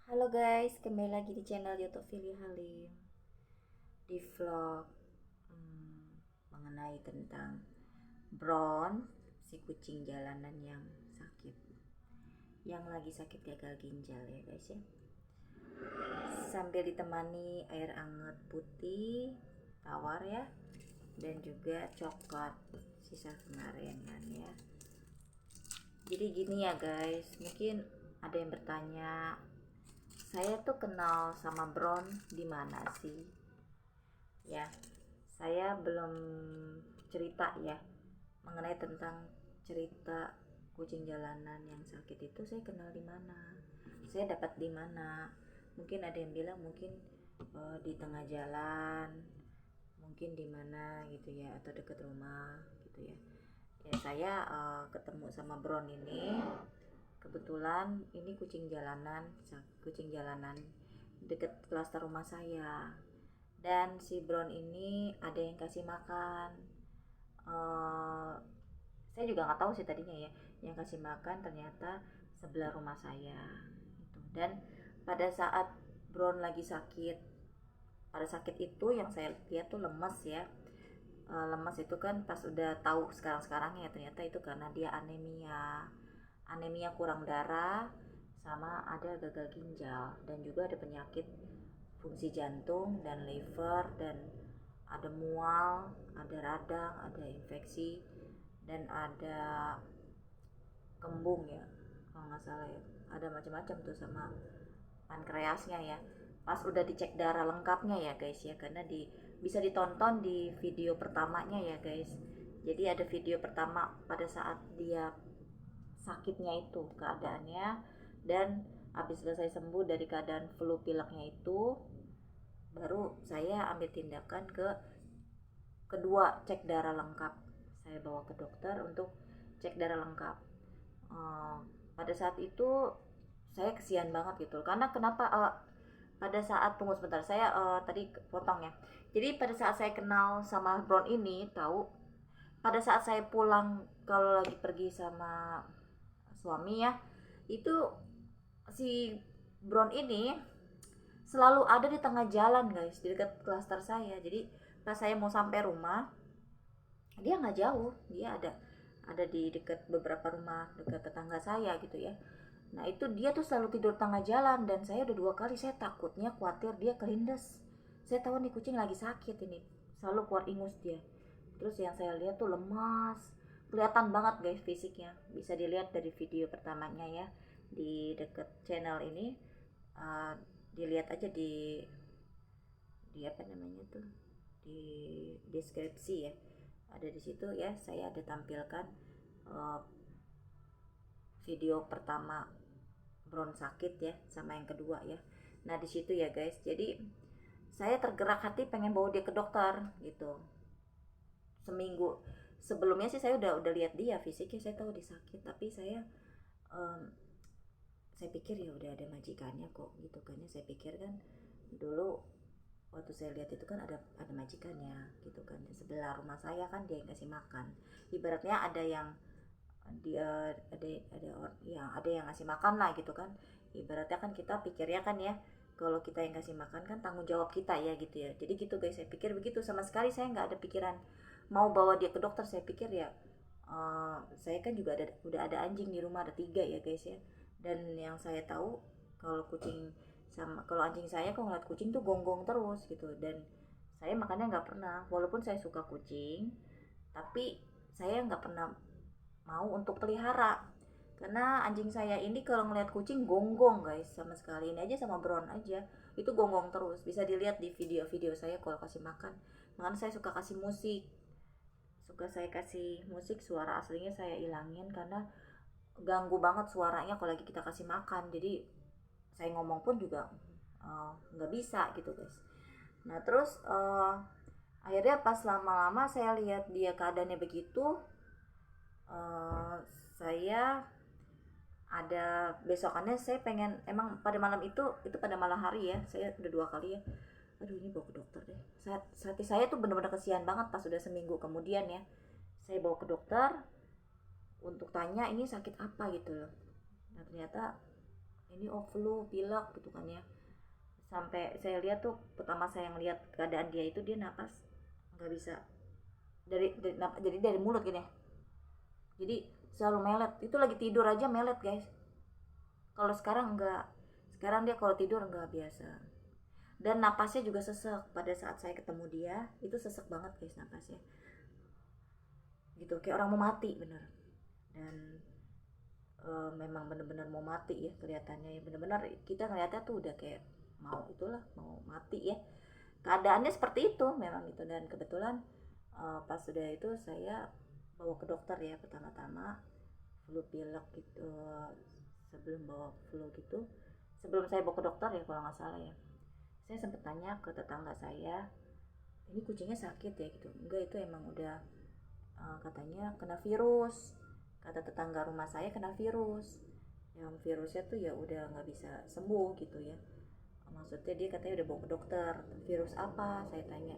Halo guys, kembali lagi di channel YouTube Fili Halim. Di vlog mengenai tentang Brown, si kucing jalanan yang sakit, yang lagi sakit gagal ginjal ya guys ya. Sambil ditemani air anget putih tawar ya, dan juga coklat sisa kemarin kan ya. Jadi gini ya guys, mungkin ada yang bertanya, saya tuh kenal sama Brown di mana sih? Ya, saya belum cerita ya mengenai tentang cerita kucing jalanan yang sakit itu. Saya kenal di mana, saya dapat di mana. Mungkin ada yang bilang mungkin di tengah jalan, mungkin di mana gitu ya, atau dekat rumah gitu ya. Ya saya ketemu sama Brown ini kebetulan, ini kucing jalanan deket klaster rumah saya. Dan si Brown ini ada yang kasih makan. uh, saya juga nggak tahu sih tadinya ya, yang kasih makan ternyata sebelah rumah saya itu. Dan pada saat Brown lagi sakit, pada sakit itu yang saya lihat tuh lemes ya. Lemes itu kan pas udah tahu sekarang ya, ternyata itu karena dia anemia kurang darah, sama ada gagal ginjal, dan juga ada penyakit fungsi jantung dan liver, dan ada mual, ada radang, ada infeksi, dan ada kembung ya kalau nggak salah ya, ada macam-macam tuh, sama pankreasnya ya. Pas udah dicek darah lengkapnya ya guys ya, karena bisa ditonton di video pertamanya ya guys. Jadi ada video pertama pada saat dia sakitnya itu keadaannya, dan habis selesai sembuh dari keadaan flu pileknya itu, baru saya ambil tindakan kedua, cek darah lengkap. Saya bawa ke dokter untuk cek darah lengkap. Pada saat itu saya kesian banget gitu, karena kenapa, pada saat, tunggu sebentar, saya tadi potong ya. Jadi pada saat saya kenal sama Brown ini, tahu pada saat saya pulang, kalau lagi pergi sama suami ya, itu si Brown ini selalu ada di tengah jalan guys, di dekat klaster saya. Jadi pas saya mau sampai rumah, dia nggak jauh, dia ada di dekat beberapa rumah dekat tetangga saya gitu ya. Nah itu dia tuh selalu tidur tengah jalan, dan saya udah 2 kali, saya takutnya khawatir dia kelindes. Saya tahu nih kucing lagi sakit ini, selalu keluar ingus dia. Terus yang saya lihat tuh lemas, kelihatan banget guys fisiknya, bisa dilihat dari video pertamanya ya, di deket channel ini. uh, Dilihat aja di apa namanya tuh, di deskripsi ya, ada di situ ya, saya ada tampilkan uh, video pertama Brown sakit ya, sama yang kedua ya. Nah di situ ya guys, jadi saya tergerak hati pengen bawa dia ke dokter gitu. Seminggu sebelumnya sih saya udah lihat dia fisiknya, saya tahu dia sakit, tapi um, saya pikir ya udah ada majikannya kok gitu kan ya. Saya pikir kan dulu waktu saya lihat itu kan ada majikannya gitu kan, sebelah rumah saya kan dia yang kasih makan. Ibaratnya dia ada yang ngasih makan lah gitu kan. Ibaratnya kan kita pikirnya kan ya, kalau kita yang kasih makan kan tanggung jawab kita ya gitu ya. Jadi gitu guys, saya pikir begitu. Sama sekali saya nggak ada pikiran mau bawa dia ke dokter. Saya pikir ya, saya kan juga udah ada anjing di rumah, ada 3 ya guys ya. Dan yang saya tahu, kalau kucing sama kalau anjing saya, kalau ngeliat kucing tuh gonggong terus gitu. Dan saya makanya nggak pernah, walaupun saya suka kucing, tapi saya nggak pernah mau untuk pelihara, karena anjing saya ini kalau ngeliat kucing gonggong guys, sama sekali. Ini aja sama Brown aja itu gonggong terus, bisa dilihat di video-video saya kalau kasih makan. Makanya saya saya kasih musik, suara aslinya saya ilangin karena ganggu banget suaranya kalau lagi kita kasih makan. Jadi saya ngomong pun juga nggak bisa gitu guys. Nah terus akhirnya pas lama-lama saya lihat dia keadaannya begitu, uh, saya ada besokannya saya pengen, emang pada malam itu pada malam hari ya, saya udah 2 kali ya, aduh ini bawa ke dokter deh. Hati saya tuh bener-bener kesian banget pas udah seminggu kemudian ya, saya bawa ke dokter untuk tanya ini sakit apa gitu loh. Nah ternyata ini flu, pilek gitu kan ya. Sampai saya lihat tuh, pertama saya ngeliat keadaan dia itu, dia napas nggak bisa jadi dari mulut gini ya, jadi selalu melet, itu lagi tidur aja melet guys. Kalau sekarang enggak, sekarang dia kalau tidur enggak biasa. Dan napasnya juga sesek. Pada saat saya ketemu dia itu sesek banget guys napasnya, gitu kayak orang mau mati bener. Dan memang bener-bener mau mati ya kelihatannya ya, bener-bener kita ngeliatnya tuh udah kayak mau itulah, mau mati ya, keadaannya seperti itu memang gitu. Dan kebetulan pas sudah itu saya bawa ke dokter ya, pertama-tama flu pilek gitu. Sebelum bawa flu gitu, sebelum saya bawa ke dokter ya kalau nggak salah ya, saya sempat tanya ke tetangga saya, ini kucingnya sakit ya gitu. Enggak, itu emang udah katanya kena virus, kata tetangga rumah saya kena virus, yang virusnya tuh ya udah nggak bisa sembuh gitu ya. Maksudnya dia katanya udah bawa ke dokter. Virus apa, saya tanya.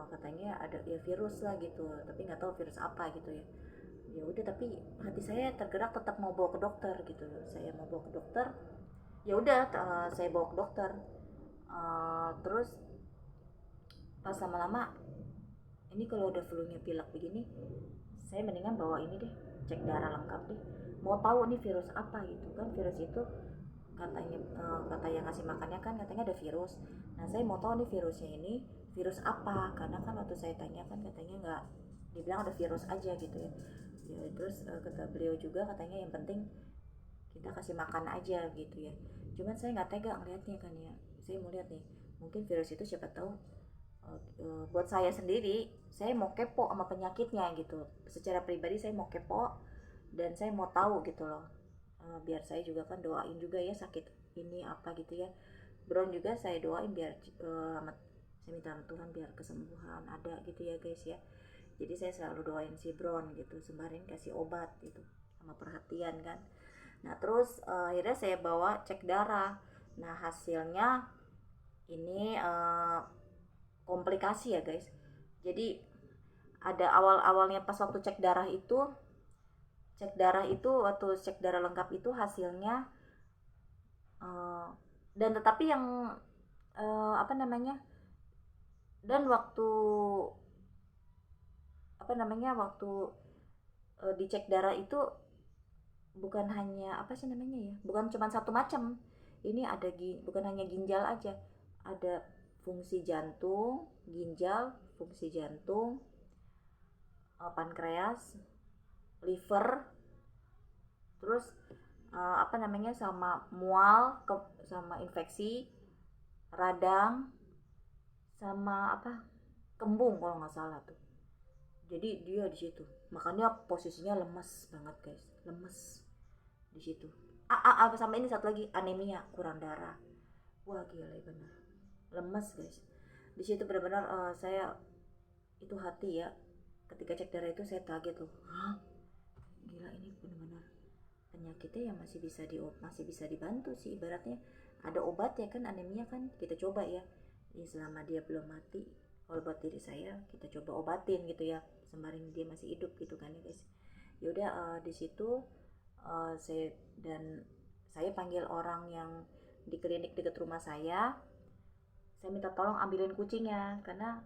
Katanya ada ya virus lah gitu, tapi nggak tahu virus apa gitu ya. Ya udah, tapi hati saya tergerak tetap mau bawa ke dokter gitu. Saya mau bawa ke dokter, ya udah saya bawa ke dokter. Terus pas lama-lama, ini kalau udah flu-nya pilek begini, saya mendingan bawa ini deh, cek darah lengkap deh, mau tahu nih virus apa gitu kan. Virus itu katanya kata yang ngasih makannya kan katanya ada virus. Nah saya mau tahu nih virusnya ini virus apa, karena kan waktu saya tanya kan katanya nggak, dibilang ada virus aja gitu ya. Ya terus kata beliau juga katanya yang penting kita kasih makan aja gitu ya. Cuman saya nggak tega ngeliatnya kan ya, saya mau lihat nih, mungkin virus itu siapa tahu buat saya sendiri, saya mau kepo sama penyakitnya gitu. Secara pribadi saya mau kepo dan saya mau tahu gitu loh. Biar saya juga kan doain juga ya sakit ini apa gitu ya. Bron juga saya doain biar saya minta Tuhan biar kesembuhan ada gitu ya guys ya. Jadi saya selalu doain si Bron gitu, sembari kasih obat gitu sama perhatian kan. Nah terus akhirnya saya bawa cek darah. Nah hasilnya ini komplikasi ya guys. Jadi ada awal-awalnya pas waktu cek darah itu waktu cek darah lengkap itu hasilnya dan tetapi yang apa namanya, dan waktu apa namanya, waktu dicek darah itu bukan hanya apa sih namanya ya, bukan cuma satu macam. Ini ada bukan hanya ginjal aja, ada fungsi jantung, ginjal, fungsi jantung, pankreas, liver, terus apa namanya, sama mual, sama infeksi, radang, sama apa, kembung kalau nggak salah tuh. Jadi dia di situ, makanya posisinya lemes banget guys, lemes di situ. Sama ini satu lagi, anemia, kurang darah. Wah gila bener, lemes guys di situ benar-benar. Saya itu hati ya, ketika cek darah itu saya kaget loh. Hah, gila ini benar-benar penyakitnya yang masih bisa dibantu sih ibaratnya. Ada obat ya kan, anemia kan kita coba ya, selama dia belum mati. Kalau buat diri saya kita coba obatin gitu ya, sembari dia masih hidup gitu kan ya guys. Ya udah di situ saya panggil orang yang di klinik dekat rumah saya minta tolong ambilin kucingnya, karena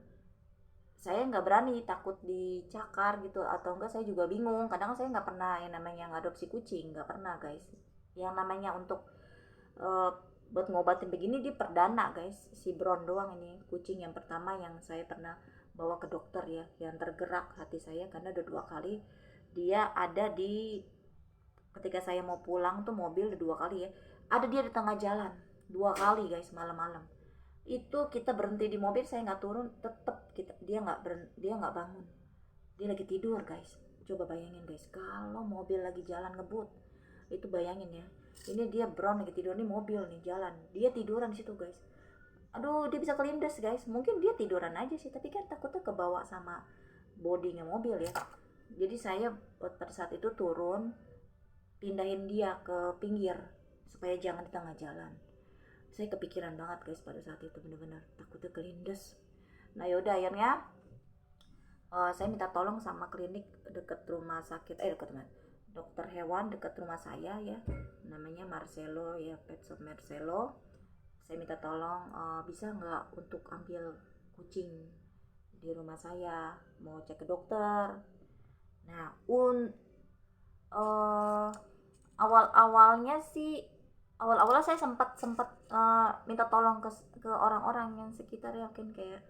saya nggak berani, takut dicakar gitu, atau enggak saya juga bingung. Kadang saya nggak pernah yang namanya ngadopsi kucing, nggak pernah guys. Yang namanya untuk uh, buat ngobatin begini dia perdana guys. Si Bron doang ini kucing yang pertama yang saya pernah bawa ke dokter ya, yang tergerak hati saya karena udah 2 kali dia ada di, ketika saya mau pulang tuh mobil udah 2 kali ya, ada dia di tengah jalan 2 kali guys, malam-malam. Itu kita berhenti di mobil, saya nggak turun, tetep dia nggak bangun, dia lagi tidur guys. Coba bayangin guys, kalau mobil lagi jalan ngebut, itu bayangin ya, ini dia Brown lagi tidur nih, mobil nih jalan, dia tiduran di situ guys. Aduh, dia bisa kelindes guys. Mungkin dia tiduran aja sih, tapi kan takutnya kebawa sama bodinya mobil ya. Jadi saya pada saat itu turun, pindahin dia ke pinggir supaya jangan di tengah jalan. Saya kepikiran banget guys pada saat itu, bener-bener takutnya kelindes. Nah yaudah akhirnya saya minta tolong sama klinik deket rumah sakit, deket mana, dokter hewan dekat rumah saya ya, namanya Marcelo ya, Pet Shop Marcelo. Saya minta tolong bisa nggak untuk ambil kucing di rumah saya, mau cek ke dokter. Nah, uh, awal-awalnya saya sempat sempat minta tolong ke orang-orang yang sekitar ya, mungkin kayak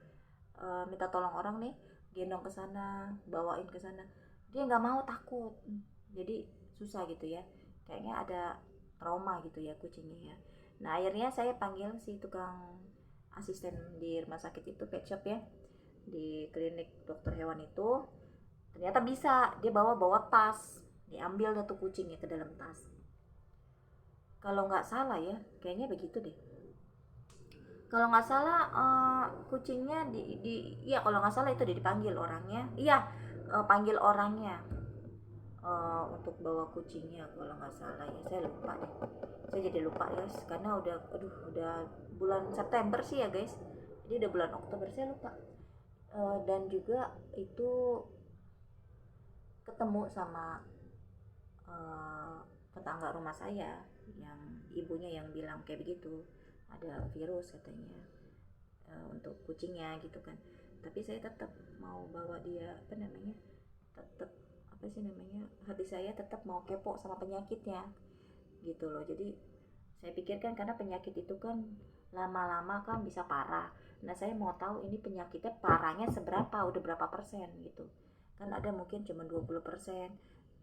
minta tolong orang nih, gendong ke sana, bawain ke sana. Dia nggak mau, takut. Jadi susah gitu ya. Kayaknya ada trauma gitu ya kucingnya ya. Nah, akhirnya saya panggil si tukang asisten di rumah sakit itu, pet shop ya, di klinik dokter hewan itu. Ternyata bisa, dia bawa tas, diambil satu kucingnya ke dalam tas. Kalau nggak salah ya, kayaknya begitu deh. Kalau nggak salah kucingnya iya, kalau nggak salah itu dipanggil orangnya, iya, panggil orangnya untuk bawa kucingnya kalau nggak salah ya, saya lupa deh, saya jadi lupa guys, karena udah bulan September sih ya guys, jadi udah bulan Oktober, saya lupa. Dan juga itu ketemu sama uh, tetangga rumah saya, yang ibunya yang bilang kayak begitu, ada virus katanya untuk kucingnya gitu kan. Tapi saya tetap mau bawa dia, apa namanya, tetap, apa sih namanya, hati saya tetap mau kepo sama penyakitnya gitu loh. Jadi saya pikirkan karena penyakit itu kan lama-lama kan bisa parah. Nah, saya mau tahu ini penyakitnya parahnya seberapa, udah berapa persen gitu. Kan ada mungkin cuma 20%,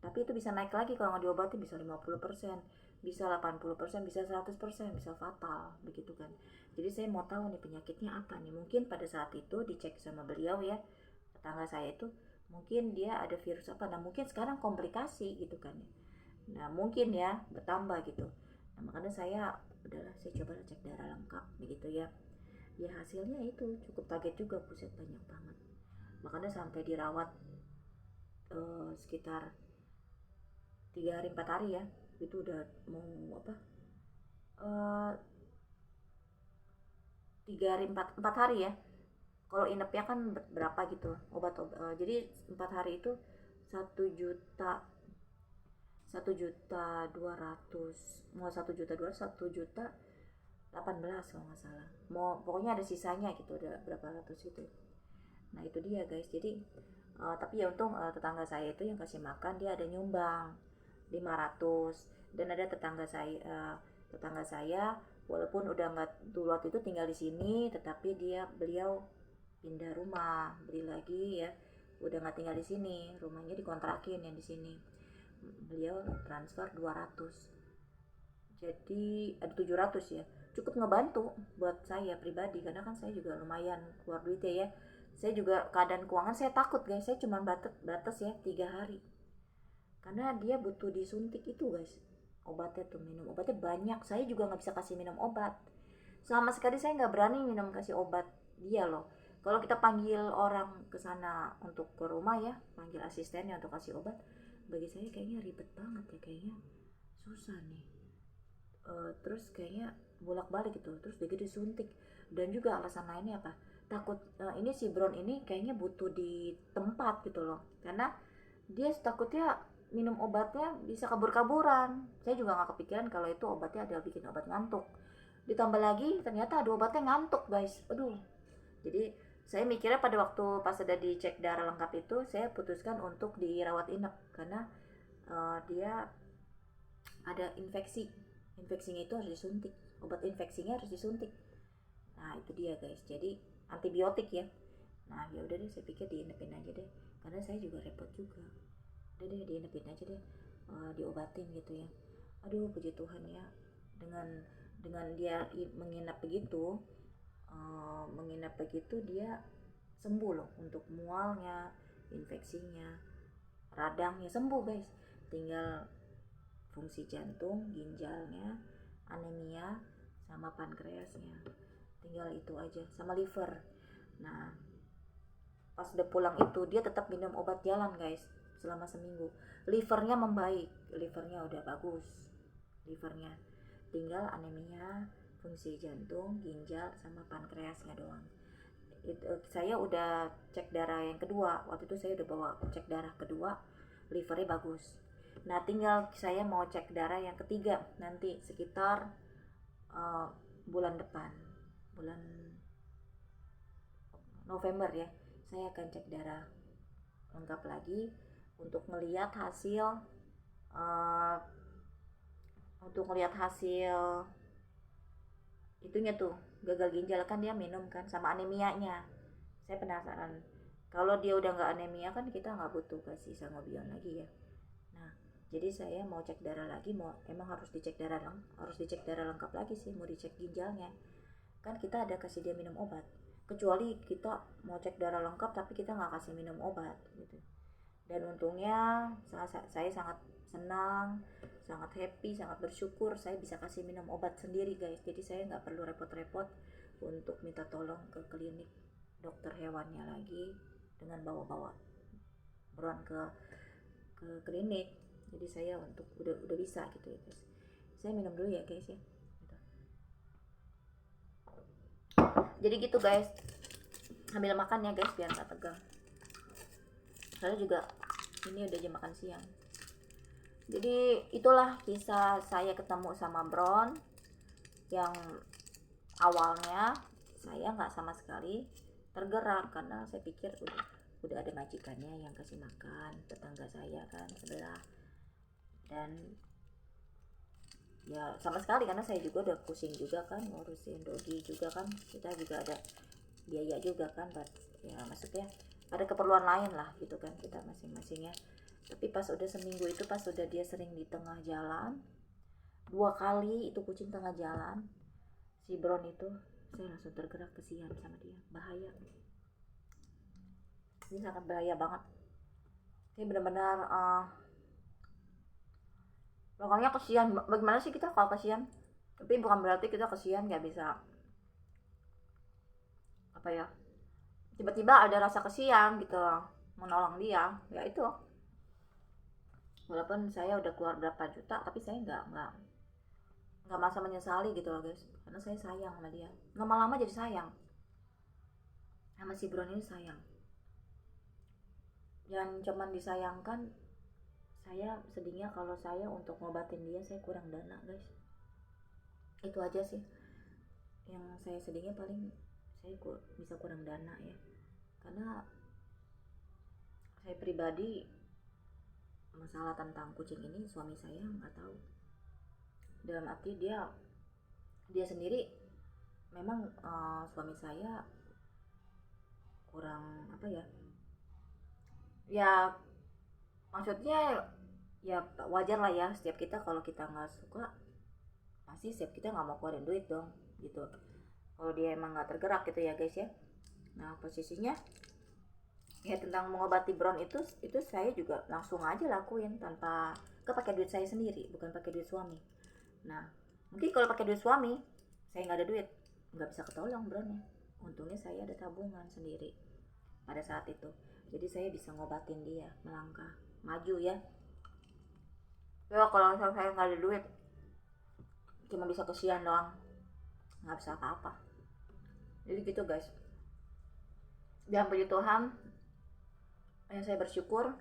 tapi itu bisa naik lagi kalau nggak diobati, bisa 50%, bisa 80%, bisa 100%, bisa fatal begitu kan. Jadi saya mau tahu nih penyakitnya apa nih. Mungkin pada saat itu dicek sama beliau ya, tetangga saya itu, mungkin dia ada virus apa. Nah, mungkin sekarang komplikasi gitu kan ya. Nah, mungkin ya bertambah gitu. Nah, makanya saya udahlah, saya coba cek darah lengkap begitu ya. Ya hasilnya itu cukup kaget juga, buset banyak banget. Makanya sampai dirawat sekitar 3 hari 4 hari ya. Itu udah mau apa? Uh, 3 hari 4 hari ya. Kalau inapnya kan berapa gitu jadi 4 hari itu 1 juta, 1 juta 200, mau 1 juta 200, 1 juta 18 kalau nggak salah, mau pokoknya ada sisanya gitu, ada berapa ratus gitu. Nah itu dia guys, jadi tapi ya untung tetangga saya itu yang kasih makan, dia ada nyumbang 500. Dan ada tetangga saya walaupun udah nggak dulu waktu itu tinggal di sini, tetapi beliau pindah rumah, beli lagi ya, udah nggak tinggal di sini, rumahnya dikontrakin yang di sini, beliau transfer 200, jadi ada 700 ya, cukup ngebantu buat saya pribadi karena kan saya juga lumayan keluar duit ya. Saya juga keadaan keuangan saya takut guys, saya cuma batas ya 3 hari karena dia butuh disuntik itu guys, obatnya tuh, minum obatnya banyak, saya juga nggak bisa kasih minum obat sama sekali, saya nggak berani minum kasih obat dia loh. Kalau kita panggil orang ke sana untuk ke rumah ya, panggil asistennya untuk kasih obat, bagi saya kayaknya ribet banget ya, kayaknya susah nih. Terus kayaknya bolak-balik gitu, terus begitu disuntik. Dan juga alasan lainnya apa, takut ini si Brown ini kayaknya butuh di tempat gitu loh, karena dia takutnya minum obatnya bisa kabur-kaburan. Saya juga nggak kepikiran kalau itu obatnya ada bikin obat ngantuk, ditambah lagi ternyata ada obatnya ngantuk guys, aduh. Jadi saya mikirnya pada waktu pas sudah dicek darah lengkap itu, saya putuskan untuk dirawat inap karena dia ada infeksinya itu harus disuntik, obat infeksinya harus disuntik. Nah itu dia guys, jadi antibiotik ya. Nah ya udah deh, saya pikir diinepin aja deh, karena saya juga repot juga. Udah deh diinepin aja deh, diobatin gitu ya. Aduh puji Tuhan ya, dengan dia menginap begitu dia sembuh loh, untuk mualnya, infeksinya, radangnya sembuh guys. Tinggal fungsi jantung, ginjalnya, anemia, sama pankreasnya, tinggal itu aja, sama liver. Nah pas udah pulang itu dia tetap minum obat jalan guys selama seminggu, livernya membaik, livernya udah bagus, livernya tinggal anemia, fungsi jantung, ginjal, sama pankreasnya doang. Saya udah cek darah yang kedua, waktu itu saya udah bawa cek darah kedua, livernya bagus. Nah tinggal saya mau cek darah yang ketiga nanti sekitar bulan depan, bulan November ya, saya akan cek darah lengkap lagi untuk melihat hasil uh, itunya tuh, gagal ginjal kan dia minum kan, sama anemianya. Saya penasaran, kalau dia udah nggak anemia kan kita nggak butuh kasih sangobion lagi ya. Nah jadi saya mau cek darah lagi, emang harus dicek darah lengkap lagi sih, mau dicek ginjalnya. Kan kita ada kasih dia minum obat, kecuali kita mau cek darah lengkap tapi kita nggak kasih minum obat gitu. Dan untungnya saya sangat senang, sangat happy, sangat bersyukur saya bisa kasih minum obat sendiri guys. Jadi saya nggak perlu repot-repot untuk minta tolong ke klinik dokter hewannya lagi dengan bawa-bawa Bron ke klinik. Jadi saya udah bisa gitu ya guys. Saya minum dulu ya guys ya gitu. Jadi gitu guys, ambil makan ya guys biar nggak tegang. Saya juga ini udah jam makan siang. Jadi itulah kisah saya ketemu sama Bron, yang awalnya saya nggak sama sekali tergerak karena saya pikir udah ada majikannya yang kasih makan, tetangga saya kan sebelah, dan ya sama sekali karena saya juga udah pusing juga kan ngurusin Dodi juga kan, kita juga ada biaya juga kan, ya maksudnya ada keperluan lain lah gitu kan kita masing-masingnya. Tapi pas udah seminggu itu, pas udah dia sering di tengah jalan 2 kali itu kucing tengah jalan, si Bron itu, saya langsung tergerak, kesian sama dia, bahaya, ini sangat bahaya banget. Ini benar-benar pokoknya kesian. Bagaimana sih kita kalau kesian, tapi bukan berarti kita kesian nggak bisa apa ya, tiba-tiba ada rasa kesian gitu menolong dia, ya itu. Walaupun saya udah keluar berapa juta, tapi saya nggak merasa menyesali gitu loh guys, karena saya sayang sama dia. Lama-lama jadi sayang sama si Bron ini, sayang. Yang cuman disayangkan, saya sedihnya kalau saya untuk ngobatin dia saya kurang dana guys. Itu aja sih yang saya sedihnya, paling saya bisa kurang dana ya, karena saya pribadi masalah tentang kucing ini suami saya nggak tahu. Dalam arti dia sendiri memang suami saya kurang apa ya, ya maksudnya ya wajar lah ya, setiap kita kalau kita nggak suka pasti setiap kita nggak mau keluarin duit dong gitu, kalau dia emang nggak tergerak gitu ya guys ya. Nah posisinya ya tentang mengobati Bron itu saya juga langsung aja lakuin tanpa pakai duit saya sendiri, bukan pakai duit suami. Nah mungkin kalau pakai duit suami saya nggak ada duit, nggak bisa ketolong Bronnya. Untungnya saya ada tabungan sendiri pada saat itu, jadi saya bisa ngobatin dia melangkah maju ya. Ya kalau saya nggak ada duit cuma bisa kesian doang, nggak bisa apa-apa. Jadi gitu guys, dan puji Tuhan yang saya bersyukur,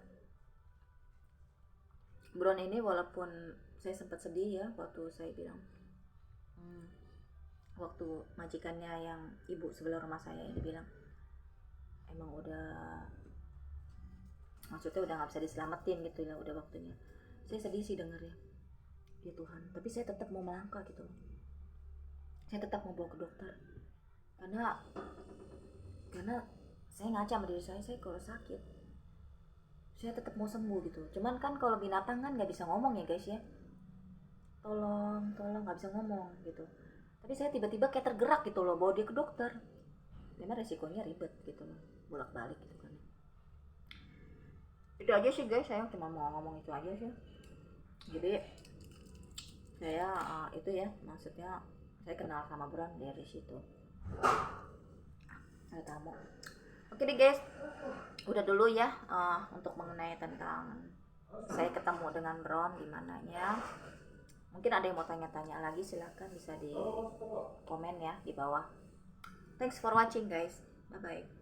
Bron ini walaupun saya sempat sedih ya waktu saya bilang waktu majikannya yang ibu sebelah rumah saya ini bilang emang udah, maksudnya udah nggak bisa diselamatin gitu ya, udah waktunya. Saya sedih sih dengernya, ya Tuhan, tapi saya tetap mau melangkah gitu, saya tetap mau bawa ke dokter karena saya ngaca sama diri saya kalau sakit saya tetap mau sembuh gitu. Cuman kan kalau binatang kan nggak bisa ngomong ya guys ya, tolong nggak bisa ngomong gitu. Tapi saya tiba-tiba kayak tergerak gitu loh bawa dia ke dokter, memang resikonya ribet gitu loh, bolak-balik gitu kan. Itu aja sih guys, saya cuma mau ngomong itu aja sih. Jadi saya itu ya, maksudnya saya kenal sama Bron dari situ. Ada tamu. Oke deh guys, udah dulu ya untuk mengenai tentang saya ketemu dengan Bron gimana ya. Mungkin ada yang mau tanya-tanya lagi, silahkan bisa di komen ya di bawah. Thanks for watching guys, bye bye.